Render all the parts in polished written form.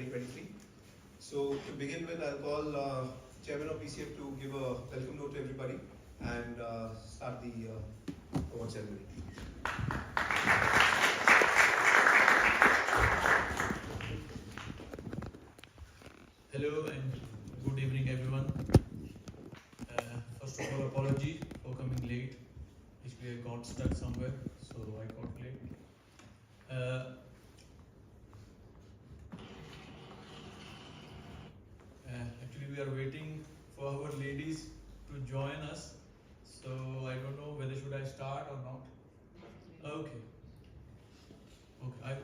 2023. So to begin with, I'll call Chairman of BCF to give a welcome note to everybody and start the award ceremony. Hello and good evening everyone. First of all, apology for coming late. Actually, I got stuck somewhere, so I got late. Actually, we are waiting for our ladies to join us. So I don't know whether should I start or not. Okay.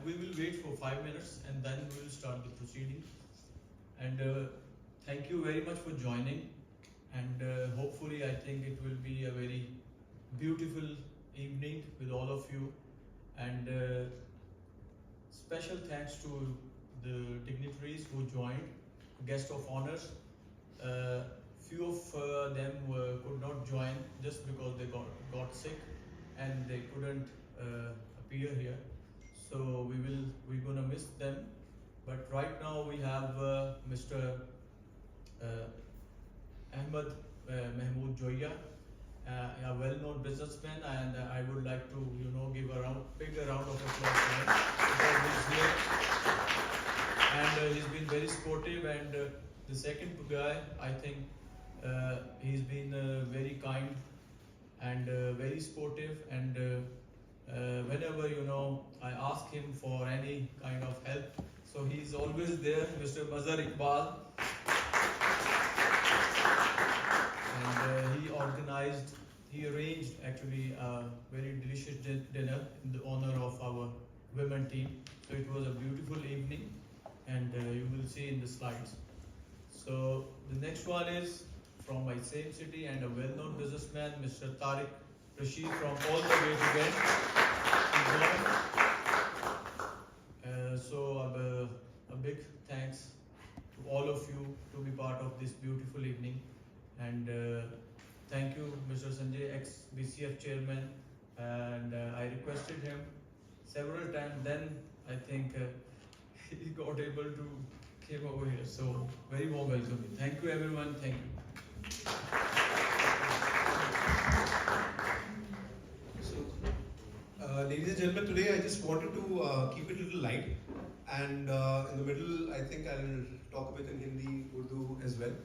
We will wait for 5 minutes and then we will start the proceeding. And thank you very much for joining. And hopefully, I think it will be a very beautiful evening with all of you. And special thanks to the dignitaries who joined, guest of honors. Few of them could not join just because they got sick and they couldn't appear here. So we're gonna miss them. But right now we have Mr. Ahmed Mahmood Joya, a well-known businessman, and I would like to, give a big round of applause to him because he's here, and he's been very supportive. And the second guy, I think, he's been very kind and very supportive, and whenever I ask him for any kind of help, so he's always there, Mr. Mazhar Iqbal. And he arranged actually a very delicious dinner in the honor of our women team. So it was a beautiful evening, and you will see in the slides. So the next one is from my same city and a well-known businessman, Mr. Tariq Rashid, from all the way to Ghent. So a big thanks to all of you to be part of this beautiful evening. And thank you, Mr. Sanjay, ex-BCF chairman. And I requested him several times. Then I think he got able to came over here. So very warm welcome. Thank you, everyone. Thank you. Ladies and gentlemen, today I just wanted to keep it a little light, and in the middle I think I'll talk a bit in Hindi, Urdu as well.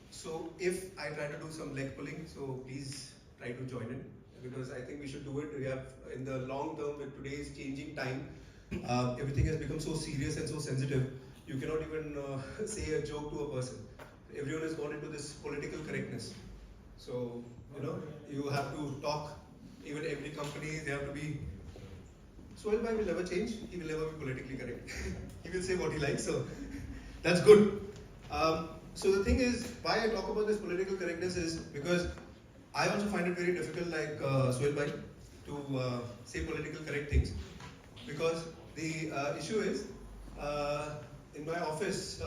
So if I try to do some leg pulling, so please try to join in, because I think we should do it. We have, in the long term, with today's changing time, everything has become so serious and so sensitive. You cannot even say a joke to a person. Everyone has gone into this political correctness. So you have to talk. Even every company, they have to be. Sohail bhai will never change. He will never be politically correct. He will say what he likes. So that's good. So the thing is, why I talk about this political correctness is because I also find it very difficult, like Sohail bhai, to say political correct things. Because the issue is, in my office,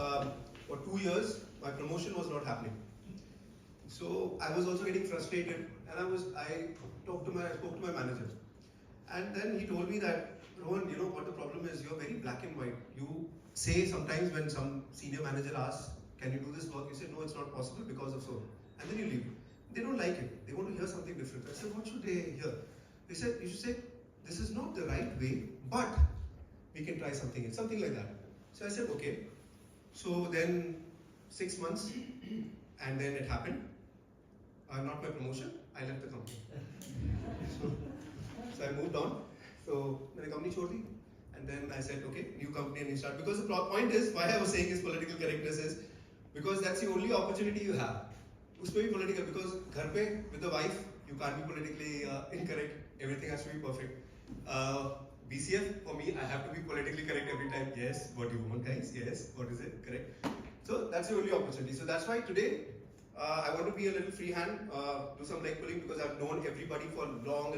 for 2 years, my promotion was not happening. So I was also getting frustrated, and I spoke to my manager, and then he told me that, Rohan, you know what the problem is? You're very black and white. You say sometimes when some senior manager asks, can you do this work? You say, no, it's not possible because of so, and then you leave. They don't like it. They want to hear something different. I said, what should they hear? They said, you should say, this is not the right way, but we can try something else, something like that. So I said, okay. So then 6 months, and then it happened. Not my promotion, I left the company. So I moved on. So the company chhod di, and then I said, okay, new company and new start. Because the point is, why I was saying is political correctness is because that's the only opportunity you have. Usme bhi political, because ghar pe with the wife, you can't be politically incorrect. Everything has to be perfect. BCF, for me, I have to be politically correct every time. Yes, what do you want, guys? Yes, what is it? Correct. So that's the only opportunity. So that's why today, I want to be a little free hand, do some leg pulling, because I've known everybody for a long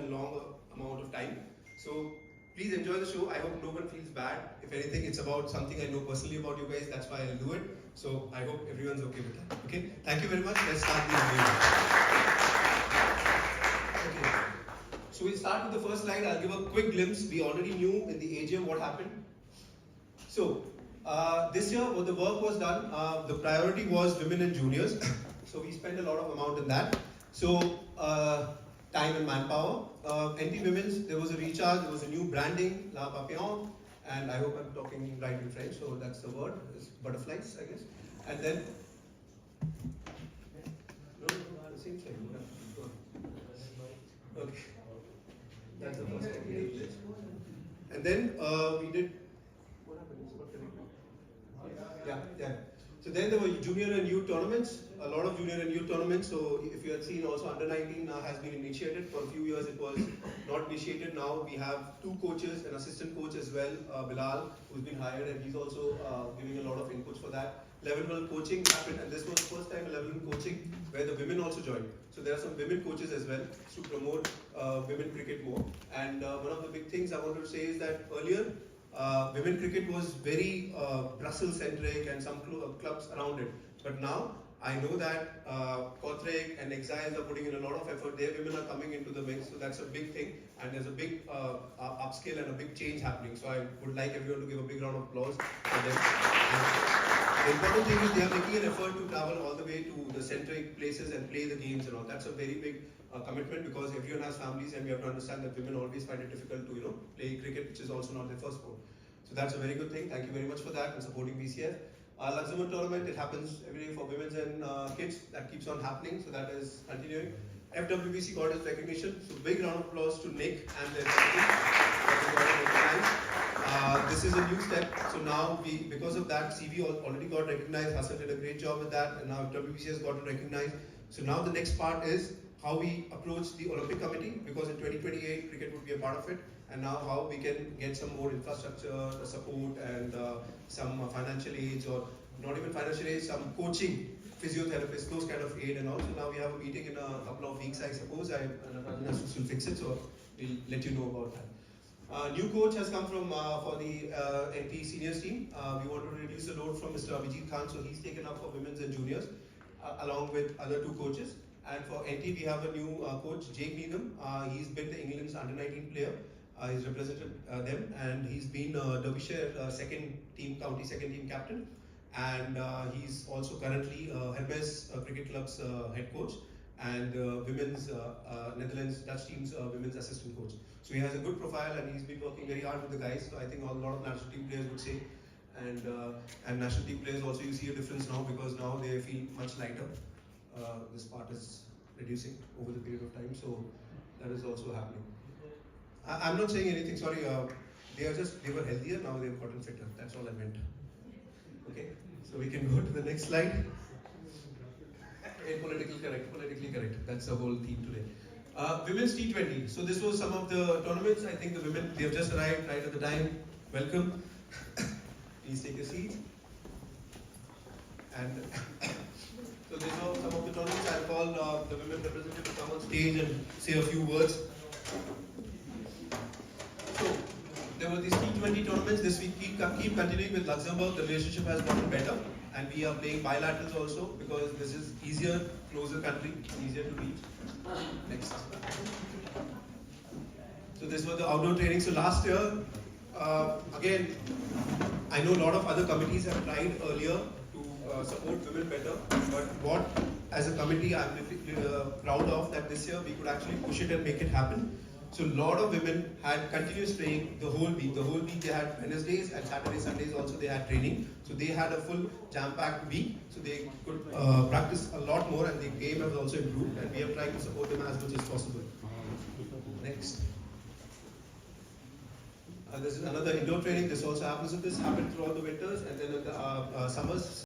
amount of time. So please enjoy the show. I hope no one feels bad. If anything, it's about something I know personally about you guys. That's why I'll do it. So I hope everyone's okay with that. Okay. Thank you very much. Let's start the video. Okay. So we'll start with the first slide. I'll give a quick glimpse. We already knew in the AGM what happened. So this year, what the work was done, the priority was women and juniors. So we spent a lot of amount in that. So time and manpower. NT Women's, there was a recharge, there was a new branding, La Papillon, and I hope I'm talking right in French, so that's the word, it's butterflies, I guess. And then, no, the same thing. Okay, that's the first thing. And then we did, what happened? What did we do? Yeah. So then there were junior and youth tournaments, a lot of junior and youth tournaments. So if you had seen also under 19 now has been initiated. For a few years it was not initiated. Now we have 2 coaches, an assistant coach as well, Bilal, who's been hired, and he's also giving a lot of inputs for that. Level 1 coaching happened, and this was the first time a level 1 coaching where the women also joined. So there are some women coaches as well to promote women cricket more. And one of the big things I wanted to say is that earlier women cricket was very Brussels centric and some clubs around it. But now I know that Kortrijk and Exiles are putting in a lot of effort. Their women are coming into the mix, so that's a big thing. And there's a big upscale and a big change happening. So I would like everyone to give a big round of applause for them. The important thing is they are making an effort to travel all the way to the centric places and play the games and all. That's a very big commitment, because everyone has families, and we have to understand that women always find it difficult to play cricket, which is also not their first sport. So that's a very good thing. Thank you very much for that and supporting BCF. Luxembourg tournament, it happens every day for women and kids. That keeps on happening, so that is continuing. FWBC got its recognition, so big round of applause to Nick and their family. This is a new step, so now because of that, CV already got recognized. Hassan did a great job with that, and now FWBC has gotten recognized. So now the next part is how we approach the Olympic Committee, because in 2028 cricket would be a part of it, and now how we can get some more infrastructure support and some financial aids, or not even financial aids, some coaching, physiotherapists, those kind of aid. And also now we have a meeting in a couple of weeks, I suppose. And Rajna will fix it, so we'll let you know about that. New coach has come from for the NT seniors team. We want to reduce the load from Mr. Abhijit Khan, so he's taken up for women's and juniors, along with other 2 coaches. And for NT, we have a new coach, Jake Needham. He's been the England's under-19 player. He's represented them, and he's been Derbyshire county second team captain. And he's also currently Hermes Cricket Club's head coach, and women's Netherlands Dutch team's women's assistant coach. So he has a good profile, and he's been working very hard with the guys. So I think a lot of national team players would say, and national team players also, you see a difference now, because now they feel much lighter. This part is reducing over the period of time, so that is also happening. I'm not saying anything, sorry, they were healthier, now they've gotten fitter, that's all I meant. Okay, so we can go to the next slide. Politically correct, that's the whole theme today. Women's T20, so this was some of the tournaments. I think the women, they have just arrived right at the time. Welcome. Please take a seat. And so these are some of the tournaments. I'll call the women representative to come on stage and say a few words. So there were these T20 tournaments. This week keep continuing with Luxembourg. The relationship has gotten better, and we are playing bilaterals also, because this is easier, closer country, easier to reach. Next. So this was the outdoor training. So last year, again, I know a lot of other committees have tried earlier to support women better, but what as a committee I'm proud of that this year we could actually push it and make it happen. So a lot of women had continuous training the whole week. The whole week they had Wednesdays, and Saturdays, Sundays also they had training. So they had a full jam-packed week. So they could practice a lot more, and the game has also improved. And we have tried to support them as much as possible. Next. This is another indoor training. This also happens. So this happened throughout the winters, and then in the summers.